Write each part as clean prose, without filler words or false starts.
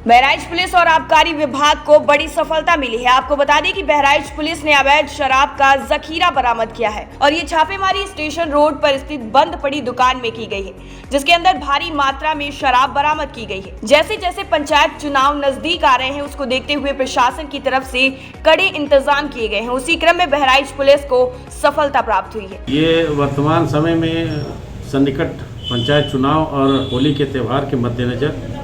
Bahraich police और आबकारी विभाग को बड़ी सफलता मिली है। आपको बता दें कि बहराइच पुलिस ने अवैध शराब का जखीरा बरामद किया है और ये छापेमारी स्टेशन रोड पर स्थित बंद पड़ी दुकान में की गई है, जिसके अंदर भारी मात्रा में शराब बरामद की गई है। जैसे जैसे पंचायत चुनाव नजदीक आ रहे हैं, उसको देखते हुए प्रशासन की तरफ से कड़े इंतजाम किए गए हैं। उसी क्रम में बहराइच पुलिस को सफलता प्राप्त हुई है। ये वर्तमान समय में सन्निकट पंचायत चुनाव और होली के त्यौहार के मद्देनजर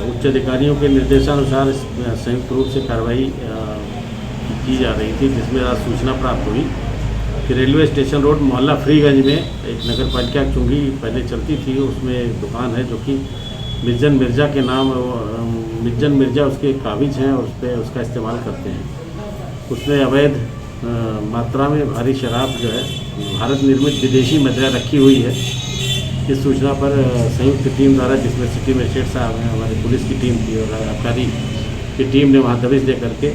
उच्च अधिकारियों के निर्देशानुसार संयुक्त रूप से कार्रवाई की जा रही थी, जिसमें आज सूचना प्राप्त हुई कि रेलवे स्टेशन रोड मोहल्ला फ्रीगंज में एक नगर पालिका चुंगी पहले चलती थी, उसमें एक दुकान है जो कि मिर्जन मिर्जा के नाम, मिर्जन मिर्जा उसके काबिज हैं और उस पर उसका इस्तेमाल करते हैं। उसमें अवैध मात्रा में भारी शराब जो है भारत निर्मित विदेशी मदिरा रखी हुई है। इस सूचना पर संयुक्त टीम द्वारा, जिसमें सिटी मजिस्ट्रेट साहब हैं, हमारी पुलिस की टीम थी और आबकारी की टीम ने वहाँ दबिश दे करके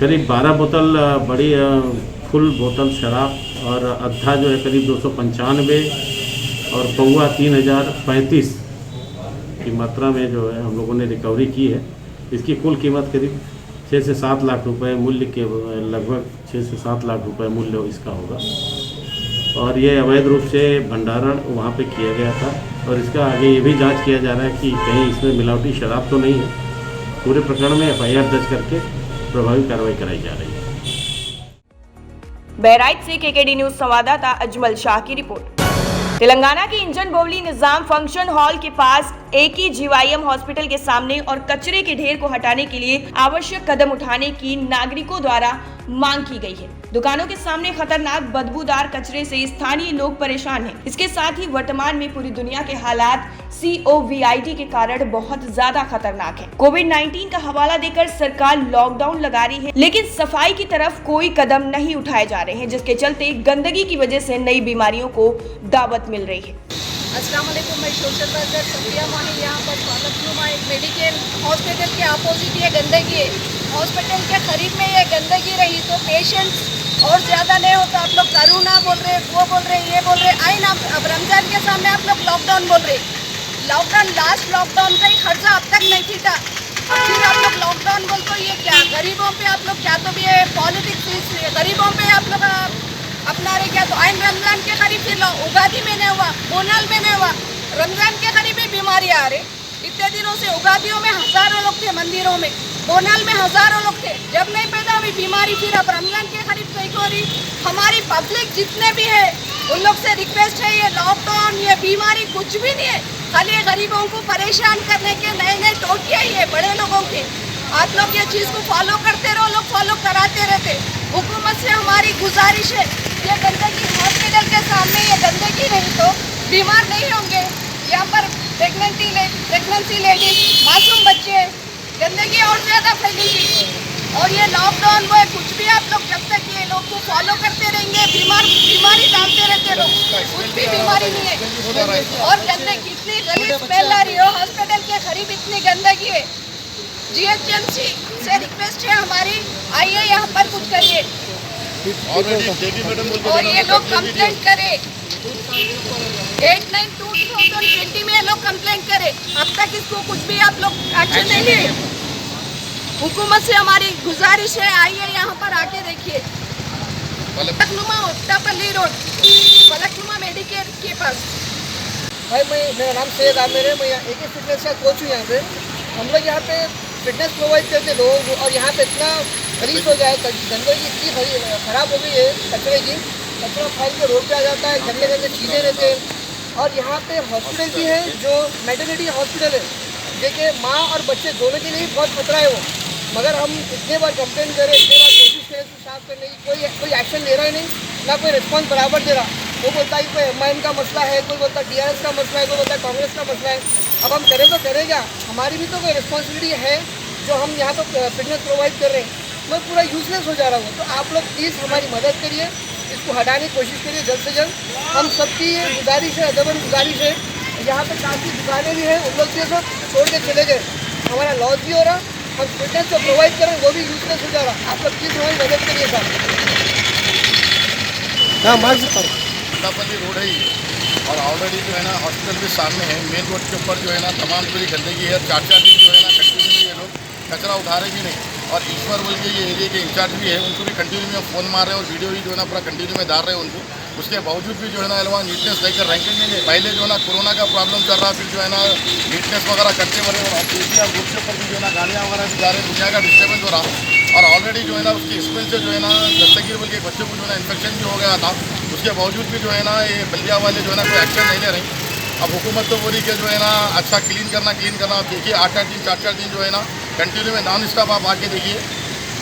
करीब 12 बोतल बड़ी फुल बोतल शराब और अद्धा जो है करीब 295 और पौवा 3035 की मात्रा में जो है हम लोगों ने रिकवरी की है। इसकी कुल कीमत करीब 6 से 7 लाख रुपए मूल्य के, लगभग 6 से 7 लाख रुपए मूल्य इसका होगा। और ये अवैध रूप से भंडारण वहाँ पे किया गया था और इसका आगे ये भी जांच किया जा रहा है कि कहीं इसमें मिलावटी शराब तो नहीं है। पूरे प्रकरण में एफआईआर दर्ज करके प्रभावी कार्रवाई कराई जा रही है। बहराइच से केकेडी न्यूज संवाददाता अजमल शाह की रिपोर्ट। तेलंगाना के इंजन बोवली निजाम फंक्शन हॉल के पास AKGYM हॉस्पिटल के सामने और कचरे के ढेर को हटाने के लिए आवश्यक कदम उठाने की नागरिकों द्वारा मांग की गई है। दुकानों के सामने खतरनाक बदबूदार कचरे से स्थानीय लोग परेशान हैं। इसके साथ ही वर्तमान में पूरी दुनिया के हालात COVID के कारण बहुत ज्यादा खतरनाक है। कोविड-19 का हवाला देकर सरकार लॉकडाउन लगा रही है, लेकिन सफाई की तरफ कोई कदम नहीं उठाए जा रहे हैं, जिसके चलते गंदगी की वजह से नई बीमारियों को दावत मिल रही है। अस्सलाम वालेकुम, मैं सोशल वर्कर सफिया मोनी। यहाँ पर फलकनुमा एक मेडिकल हॉस्पिटल के अपोजिट ये गंदगी है। हॉस्पिटल के करीब में ये गंदगी रही तो पेशेंट्स और ज़्यादा नहीं होता। आप लोग करोना बोल रहे, वो बोल रहे, ये बोल रहे, आई ना। अब रमज़ान के सामने आप लोग लॉकडाउन बोल रहे। लॉकडाउन, लास्ट लॉकडाउन का ही खर्चा अब तक नहीं थी था, फिर आप लोग लॉकडाउन बोल तो ये क्या गरीबों पे आप लोग क्या तो भी पॉलिटिक्स गरीबों पे आप लोग अपना रहे क्या। तो आइन रमजान के करीब फिर उगादी में नहीं हुआ, बोनाल में नहीं हुआ, रमजान के करीब ही बीमारी आ रही। इतने दिनों से उगादियों में हजारों लोग थे, मंदिरों में, बोनाल में हजारों लोग थे, जब नहीं पैदा हुई बीमारी फिर अब रमजान के करीब सही हो रही। हमारी पब्लिक जितने भी है उन लोग से रिक्वेस्ट है, ये लॉकडाउन, ये बीमारी कुछ भी नहीं है, खाली गरीबों को परेशान करने के नए नए टोटियाँ ही है बड़े लोगों के। आप लोग ये चीज़ को फॉलो करते रहो, लोग फॉलो कराते रहते। हुकूमत से हमारी गुजारिश है, ये गंदगी हॉस्पिटल के सामने ये गंदगी नहीं तो बीमार नहीं होंगे। यहाँ पर प्रेगनेंसी लेडीज, मासूम बच्चे, गंदगी और ज़्यादा फैलेगी। और ये लॉकडाउन वो है, कुछ भी आप लोग जब तक ये लोग को फॉलो करते रहेंगे, बीमारी डालते रहते लोग, कुछ भी बीमारी नहीं है। और गंदगी इतनी गलीज स्मेल आ रही हो, हॉस्पिटल के करीब इतनी गंदगी है। GHMC से रिक्वेस्ट है हमारी, आइए यहाँ पर कुछ करिए और ये लोग कंप्लेंट करे। 8/9/2020 में ये लोग कंप्लेंट करे, अब तक इसको कुछ भी आप लोग एक्शन नहीं लिए। हुकूमत से हमारी गुजारिश है, आइए यहाँ पर आके देखिए। फलकनुमा ओट्टापल्ली रोड, फलकनुमा मेडिकेयर के पास। भाई मेरा नाम सैयद आमिर है, मैं AK फिटनेस का कोच हूँ। यहाँ पे हम लोग यहाँ पे फिटनेस प्रोवाइड करते लोगों को, और यहाँ पे इतना गलीज हो गया है, गंदगी इतनी खराब हो गई है कचरे की, कचरा फैल के रोड पे आ जाता है, गंदे गंदे चीज़ें रहते हैं। और यहाँ पे हॉस्पिटल भी है जो मैटरनिटी हॉस्पिटल है, देखिए माँ और बच्चे दोनों के लिए बहुत खतरा है वो। मगर हम इतने बार कंप्लेन करें, इतने बार कोशिश करें उसको साफ करने की, कोई एक्शन ले रहा ही नहीं, ना कोई रिस्पॉन्स बराबर दे रहा। वो बोलता है कोई MIM का मसला है, कोई बोलता है DRS का मसला है, कोई बोलता है कांग्रेस का मसला है। अब हम करें तो करेगा, हमारी भी तो कोई रिस्पॉन्सिबिलिटी है जो हम यहाँ पर फिटनेस प्रोवाइड कर रहे हैं। मैं पूरा यूजलेस हो जा रहा हूँ, तो आप लोग प्लीज़ हमारी मदद करिए, इसको हटाने की कोशिश करिए जल्द से जल्द। हम सबकी ये गुजारिश है, अदबन गुजारिश है। यहाँ पे काफ़ी दुकानें भी हैं, उन लोग भी सब छोड़ के चले गए, हमारा लॉस भी हो रहा, हम फिटनेस जो प्रोवाइड करें वो भी यूजलेस हो जा रहा। आप लोग प्लीज़ हमारी मदद करिए साहब। हाँ, मार्क्स पर रोड है। और ऑलरेडी जो है ना हॉस्पिटल के सामने है, मेन रोड के ऊपर जो है ना तमाम पूरी गंदगी है। 4-4 दिन जो है ना कंटिन्यू में ये लोग कचरा उठा रहे भी नहीं। और ईश्वर बोल के ये एरिया के इंचार्ज भी है, उनको भी कंटिन्यू में फ़ोन मार रहे हैं और वीडियो भी जो है ना पूरा कंटिन्यू में डाल रहे हैं उनको। उसके बावजूद भी जो है ना वहाँ नीटनेस लेकर रैंकिंग नहीं है। पहले जो है ना कोरोना का प्रॉब्लम चल रहा, फिर जो है ना नीटनेस वगैरह करते बड़े, और अब देखिए अब रोड के ऊपर भी जो है ना गाड़ियाँ वगैरह भी जा रहे हैं, दुनिया का डिस्टर्बेंस हो रहा। और ऑलरेडी जो है ना उसकी स्मेल से जो है ना दस्तगीर बोल के बच्चों को जो है ना इन्फेक्शन भी हो गया था। उसके बावजूद भी जो है ना ये बल्दिया वाले जो है ना कोई एक्शन नहीं ले रहे। अब हुकूमत तो बोली कि जो है ना अच्छा क्लीन करना। अब देखिए 8-8 दिन 4-4 दिन जो है ना कंटिन्यू में नॉन स्टॉप आप आके देखिए।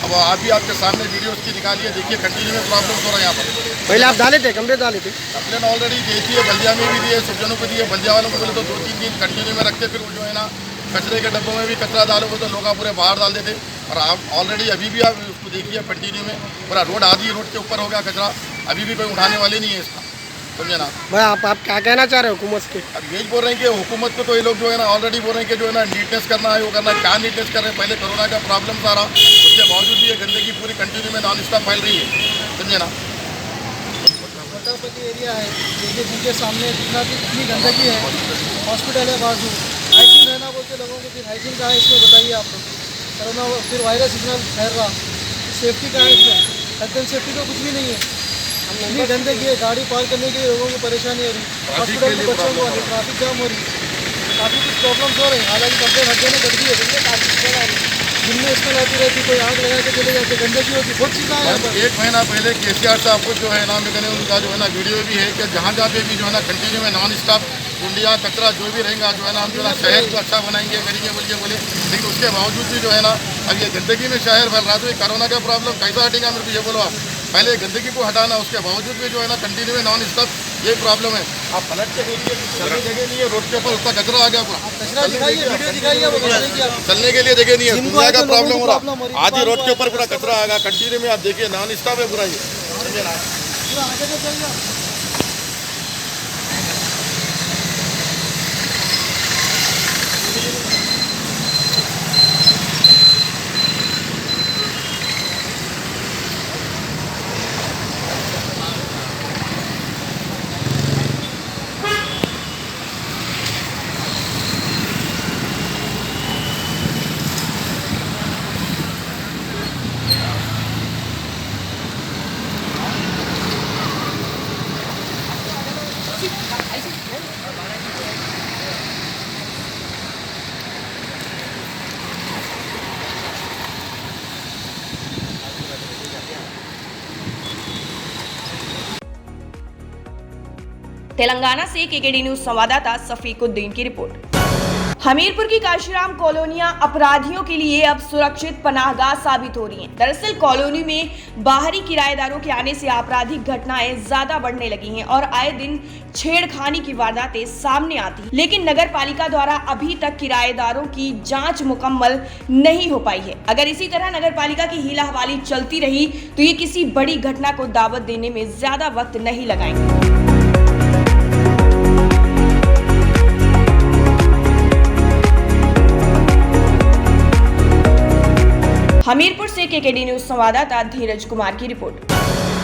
अब आप भी आपके सामने वीडियो उसकी निकालिए, देखिए कंटिन्यू में प्रॉब्लम हो रहा है यहाँ पर। पहले आप डाले थे, कमरे डाले थे? कंप्लेन ऑलरेडी दी थी, बल्दिया में भी दिए, सुजनों को दिए। बल्दिया वालों को बोले तो 2-3 दिन कंटिन्यू में रखते, फिर वो जो है ना कचरे के डब्बों में भी कचरा डालोगे तो लोग पूरे बाहर डाल देते। और आप ऑलरेडी अभी भी आप उसको देखिए कंटिन्यू में पूरा रोड, आधी रोड के ऊपर हो गया कचरा। अभी भी कोई उठाने वाले नहीं है इसका, समझे ना भाई आप क्या कहना चाह रहे हो हुकूमत के? अब यही बोल रहे हैं कि हुकूमत को तो ये लोग जो है ना ऑलरेडी बोल रहे हैं कि जो है ना नीटनेस करना है, वो करना है। क्या नीटनेस कर रहे हैं? पहले कोरोना का प्रॉब्लम था रहा, उसके बावजूद भी ये गंदगी पूरी कंटिन्यू में नॉन स्टॉप फैल रही है, समझे ना। पटापति एरिया है, देखिए जिनके सामने इतनी गंदगी है, हॉस्पिटल है बाजू, हाइजीन रहना बोलते लोगों को, फिर हाइजीन कहाँ है इसमें बताइए आप लोग। कोरोना फिर वायरस इतना फैल रहा, सेफ्टी कहाँ है इसमें? हेल्थ एंड सेफ्टी तो कुछ भी नहीं है। इतनी गंदगी है, गाड़ी पार्क करने के लिए लोगों को परेशानी हो रही, हॉस्पिटल के बच्चों को ट्रैफिक जाम हो रही, काफ़ी कुछ प्रॉब्लम्स हो रही। हालांकि कंप्लेन हर जगह कर दी है, दिन में स्मेल आती रहती, कोई आग लगा के चले जाते, गंदगी होती, बहुत चीज़ें हैं यहाँ पर। 1 महीना पहले केसीआर साहब को जो है ना मैंने उनका जो है ना वीडियो भी है कि जहाँ जहाँ पे भी जो है ना कंटिन्यू में नॉन स्टॉप कुंडिया कचरा जो भी रहेगा जो है ना हम जो है ना शहर को अच्छा बनाएंगे करेंगे बोल के बोले। लेकिन उसके बावजूद भी जो है ना अब ये गंदगी में शहर फैल रहा, तो ये कोरोना का प्रॉब्लम कैसा हटेगा? मेरे को ये बोलो आप। पहले गंदगी को हटाना, उसके बावजूद भी जो है ना कंटिन्यू में नॉन स्टॉप ये प्रॉब्लम है। आप पलट के देखिए, चलने जगह नहीं है रोड के ऊपर, उसका कचरा आ गया पूरा। चलने के लिए जगह नहीं है, दुनिया का प्रॉब्लम हो रहा। आधी रोड के ऊपर पूरा कचरा आ गया कंटिन्यू में, आप देखिए नॉन स्टॉप है पूरा ये। तेलंगाना से केकेडी न्यूज संवाददाता सफीकुद्दीन की रिपोर्ट। हमीरपुर की काशीराम कॉलोनियां अपराधियों के लिए अब सुरक्षित पनाहगाह साबित हो रही हैं। दरअसल कॉलोनी में बाहरी किराएदारों के आने से आपराधिक घटनाएं ज्यादा बढ़ने लगी हैं और आए दिन छेड़खानी की वारदातें सामने आती, लेकिन नगर पालिका द्वारा अभी तक किराएदारों की जांच मुकम्मल नहीं हो पाई है। अगर इसी तरह नगर पालिका की हीला हवाली चलती रही तो ये किसी बड़ी घटना को दावत देने में ज्यादा वक्त नहीं लगाएंगे। हमीरपुर से केकेडी न्यूज संवाददाता धीरज कुमार की रिपोर्ट।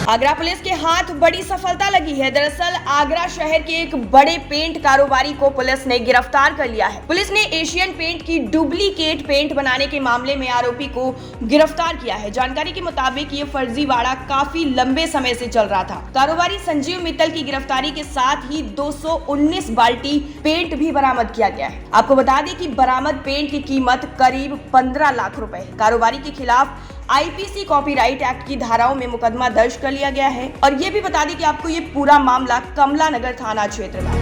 आगरा पुलिस के हाथ बड़ी सफलता लगी है। दरअसल आगरा शहर के एक बड़े पेंट कारोबारी को पुलिस ने गिरफ्तार कर लिया है। पुलिस ने एशियन पेंट की डुप्लीकेट पेंट बनाने के मामले में आरोपी को गिरफ्तार किया है। जानकारी के मुताबिक ये फर्जीवाड़ा काफी लंबे समय से चल रहा था। कारोबारी संजीव मित्तल की गिरफ्तारी के साथ ही 219 बाल्टी पेंट भी बरामद किया गया है। आपको बता दें कि बरामद पेंट की कीमत करीब 15 लाख रुपए है। कारोबारी के खिलाफ आईपीसी कॉपीराइट एक्ट की धाराओं में मुकदमा दर्ज कर लिया गया है। और ये भी बता दें कि आपको ये पूरा मामला कमला नगर थाना क्षेत्र का है।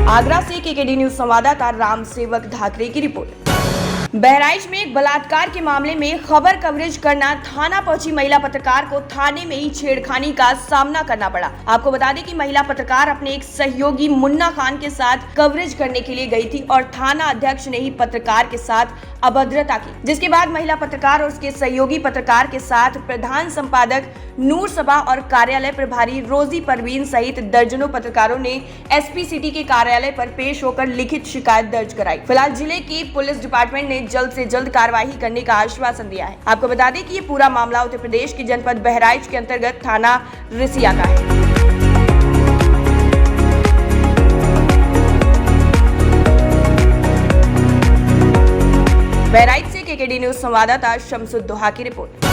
आगरा से केकेडी न्यूज संवाददाता राम सेवक ढाकरे की रिपोर्ट। बहराइच में एक बलात्कार के मामले में खबर कवरेज करना थाना पहुंची महिला पत्रकार को थाने में ही छेड़खानी का सामना करना पड़ा। आपको बता दें कि महिला पत्रकार अपने एक सहयोगी मुन्ना खान के साथ कवरेज करने के लिए गई थी और थाना अध्यक्ष ने ही पत्रकार के साथ अभद्रता की, जिसके बाद महिला पत्रकार और उसके सहयोगी पत्रकार के साथ प्रधान संपादक नूर सबा और कार्यालय प्रभारी रोजी परवीन सहित दर्जनों पत्रकारों ने एसपी सिटी के कार्यालय पर पेश होकर लिखित शिकायत दर्ज कराई। फिलहाल जिले की पुलिस डिपार्टमेंट ने जल्द से जल्द कार्रवाई करने का आश्वासन दिया है। आपको बता दें कि ये पूरा मामला उत्तर प्रदेश के जनपद बहराइच के अंतर्गत थाना रिसिया का है। बहराइच से केकेडी न्यूज संवाददाता शमसुद्दोहा की रिपोर्ट।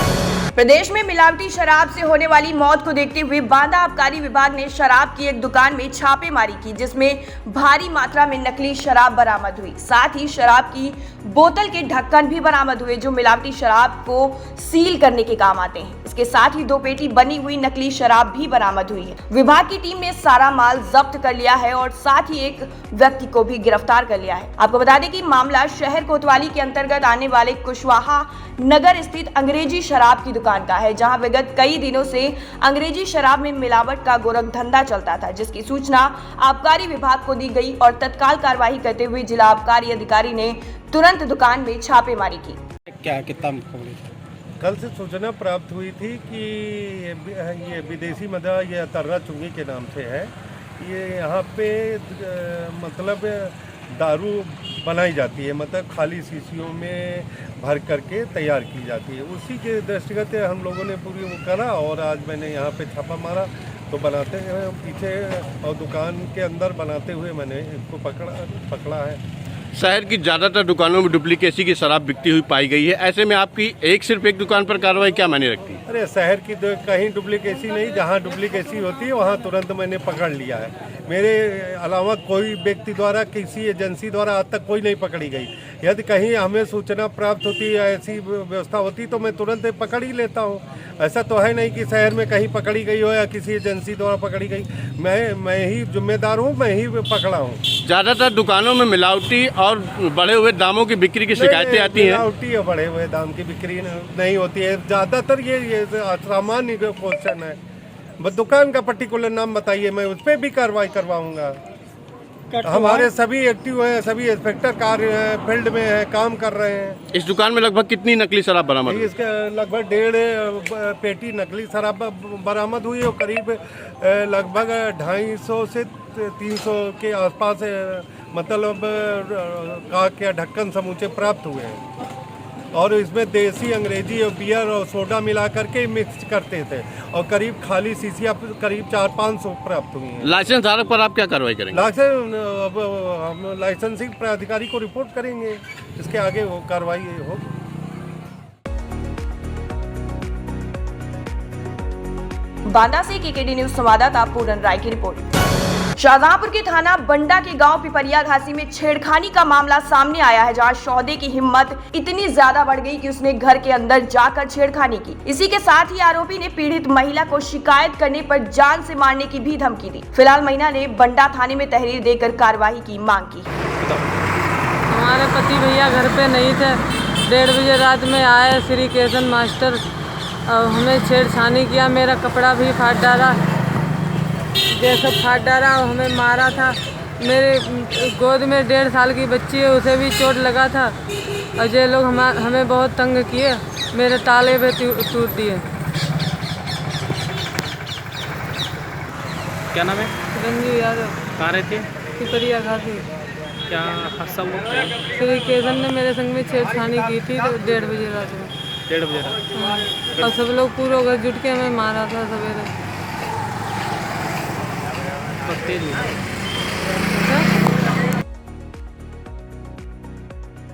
प्रदेश में मिलावटी शराब से होने वाली मौत को देखते हुए बांदा आबकारी विभाग ने शराब की एक दुकान में छापेमारी की, जिसमें भारी मात्रा में नकली शराब बरामद हुई। साथ ही शराब की बोतल के ढक्कन भी बरामद हुए, जो मिलावटी शराब को सील करने के काम आते हैं। इसके साथ ही 2 पेटी बनी हुई नकली शराब भी बरामद हुई है। विभाग की टीम ने सारा माल जब्त कर लिया है और साथ ही एक व्यक्ति को भी गिरफ्तार कर लिया है। आपको बता दें कि मामला शहर कोतवाली के अंतर्गत आने वाले कुशवाहा नगर स्थित अंग्रेजी शराब की दुकान का है, जहां विगत कई दिनों से अंग्रेजी शराब में मिलावट का गोरख धंधा चलता था, जिसकी सूचना आबकारी विभाग को दी गई और तत्काल कार्रवाई करते हुए जिला आबकारी अधिकारी ने तुरंत दुकान में छापेमारी की। क्या कितना कल से सूचना प्राप्त हुई थी कि ये विदेशी मदा ये तर्रा चुंगी के नाम से है। ये यहाँ पे मतलब दारू बनाई जाती है, मतलब खाली शीशियों में भर करके तैयार की जाती है। उसी के दृष्टिगत हम लोगों ने पूरी वो करा और आज मैंने यहाँ पे छापा मारा तो बनाते हैं पीछे और दुकान के अंदर बनाते हुए मैंने इसको पकड़ा है। शहर की ज़्यादातर दुकानों में डुप्लीकेसी की शराब बिकती हुई पाई गई है। ऐसे में आपकी सिर्फ एक दुकान पर कार्रवाई क्या मायने रखती है? अरे शहर की कहीं डुप्लीकेसी नहीं, जहाँ डुप्लीकेसी होती है वहाँ तुरंत मैंने पकड़ लिया है। मेरे अलावा कोई व्यक्ति द्वारा किसी एजेंसी द्वारा आज तक कोई नहीं पकड़ी गई। यदि कहीं हमें सूचना प्राप्त होती है, ऐसी व्यवस्था होती तो मैं तुरंत पकड़ ही लेता हूँ। ऐसा तो है नहीं कि शहर में कहीं पकड़ी गई हो या किसी एजेंसी द्वारा पकड़ी गई। मैं ही जिम्मेदार हूँ, मैं ही पकड़ा हूँ। ज़्यादातर दुकानों में मिलावटी और बढ़े हुए दामों की बिक्री की शिकायतें आती हैं। मिलावटी और बढ़े हुए दाम की बिक्री नहीं होती है। ज़्यादातर ये सामान्य क्वेश्चन है। बस दुकान का पर्टिकुलर नाम बताइए, मैं उस पर भी कार्रवाई करवाऊंगा। हमारे सभी एक्टिव हैं, सभी इंस्पेक्टर कार्य हैं, फील्ड में हैं, काम कर रहे हैं। इस दुकान में लगभग कितनी नकली शराब बरामद हुई? इसके लगभग 1.5 पेटी नकली शराब बरामद हुई और करीब लगभग 250 से 300 के आसपास मतलब कांच के ढक्कन समूचे प्राप्त हुए हैं। और इसमें देसी, अंग्रेजी और बियर और सोडा मिला करके मिक्स करते थे और करीब खाली शीशियाँ करीब 400-500 प्राप्त हुई हैं। लाइसेंस धारक पर आप क्या कार्रवाई करेंगे? हम लाइसेंसिंग प्राधिकारी को रिपोर्ट करेंगे, इसके आगे वो कार्रवाई होगी। बांदा से केकेडी न्यूज संवाददाता पूरन राय की रिपोर्ट। शाहजहांपुर के थाना बंडा के गांव पिपरिया घासी में छेड़खानी का मामला सामने आया है, जहां शौदे की हिम्मत इतनी ज्यादा बढ़ गई कि उसने घर के अंदर जाकर छेड़खानी की। इसी के साथ ही आरोपी ने पीड़ित महिला को शिकायत करने पर जान से मारने की भी धमकी दी। फिलहाल महिला ने बंडा थाने में तहरीर देकर कार्रवाई की मांग की। हमारे पति भैया घर पे नहीं थे। 1:30 बजे रात में आए श्री केतन मास्टर और हमें छेड़छानी किया। मेरा कपड़ा भी फाड़ डाला, जैसा फाड़ डाला और हमें मारा था। मेरे गोद में 1.5 साल की बच्ची है, उसे भी चोट लगा था। और ये लोग हमें बहुत तंग किए, मेरे ताले पे टूट दिए। क्या नाम है? रंजू यादव। कहाँ रहती है? पिपरिया घासी। क्या हादसा हुआ? श्री केतन ने मेरे संग में छेड़छानी की थी तो 1:30 बजे रात में। 1:30 बजे रात? और सब लोग पूरा घर जुट के हमें मारा था सवेरे।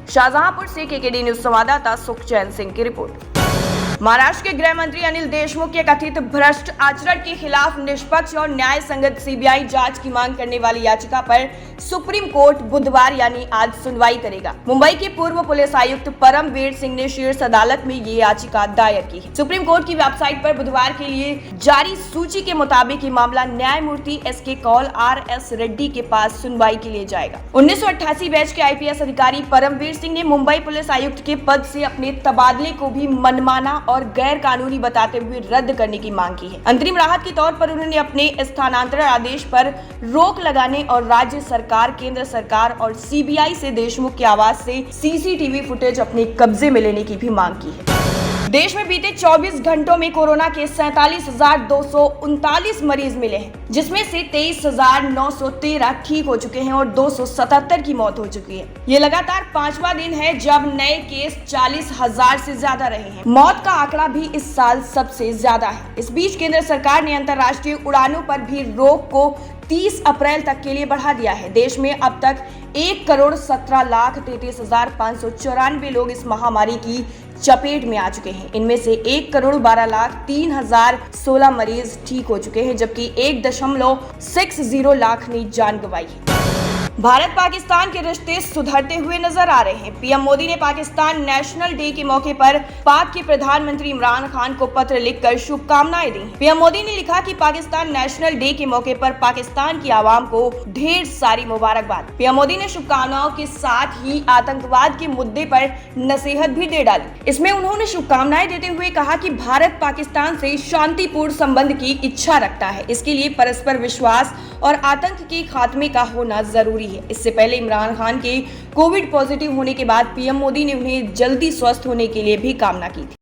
शाहजहांपुर से केकेडी न्यूज संवाददाता सुखचैन सिंह की रिपोर्ट। महाराष्ट्र के गृह मंत्री अनिल देशमुख के कथित भ्रष्ट आचरण के खिलाफ निष्पक्ष और न्याय संगत सीबीआई जांच की मांग करने वाली याचिका पर सुप्रीम कोर्ट बुधवार यानी आज सुनवाई करेगा। मुंबई के पूर्व पुलिस आयुक्त परमवीर सिंह ने शीर्ष अदालत में ये याचिका दायर की है। सुप्रीम कोर्ट की वेबसाइट पर बुधवार के लिए जारी सूची के मुताबिक ये मामला न्यायमूर्ति एसके कौल RS रेड्डी के पास सुनवाई के लिए जाएगा। 1988 बैच के IPS अधिकारी परमवीर सिंह ने मुंबई पुलिस आयुक्त के पद से अपने तबादले को भी मनमाना और गैर कानूनी बताते हुए रद्द करने की मांग की है। अंतरिम राहत के तौर पर उन्होंने अपने स्थानांतरण आदेश पर रोक लगाने और राज्य सरकार, केंद्र सरकार और CBI से देशमुख के आवास से CCTV फुटेज अपने कब्जे में लेने की भी मांग की है। देश में बीते 24 घंटों में कोरोना के 47,239 मरीज मिले हैं, जिसमें से 23,913 ठीक हो चुके हैं और 277 की मौत हो चुकी है। ये लगातार 5वां दिन है जब नए केस 40,000 से ज्यादा रहे हैं। मौत का आंकड़ा भी इस साल सबसे ज्यादा है। इस बीच केंद्र सरकार ने अंतर्राष्ट्रीय उड़ानों पर भी रोक को 30 अप्रैल तक के लिए बढ़ा दिया है। देश में अब तक 1,17,33,594 लोग इस महामारी की चपेट में आ चुके हैं। इनमें से 1,12,03,016 मरीज ठीक हो चुके हैं, जबकि 1.60 लाख ने जान गंवाई है। भारत पाकिस्तान के रिश्ते सुधरते हुए नजर आ रहे हैं। पीएम मोदी ने पाकिस्तान नेशनल डे के मौके पर पाक के प्रधानमंत्री इमरान खान को पत्र लिखकर शुभकामनाएं दी। पीएम मोदी ने लिखा कि पाकिस्तान नेशनल डे के मौके पर पाकिस्तान की आवाम को ढेर सारी मुबारकबाद। पीएम मोदी ने शुभकामनाओं के साथ ही आतंकवाद के मुद्दे पर नसीहत भी दे डाली। इसमें उन्होंने शुभकामनाएं देते हुए कहा कि भारत पाकिस्तान से शांतिपूर्ण संबंध की इच्छा रखता है। इसके लिए परस्पर विश्वास और आतंक के खात्मे का होना जरूरी है। इससे पहले इमरान खान के कोविड पॉजिटिव होने के बाद पीएम मोदी ने उन्हें जल्दी स्वस्थ होने के लिए भी कामना की थी।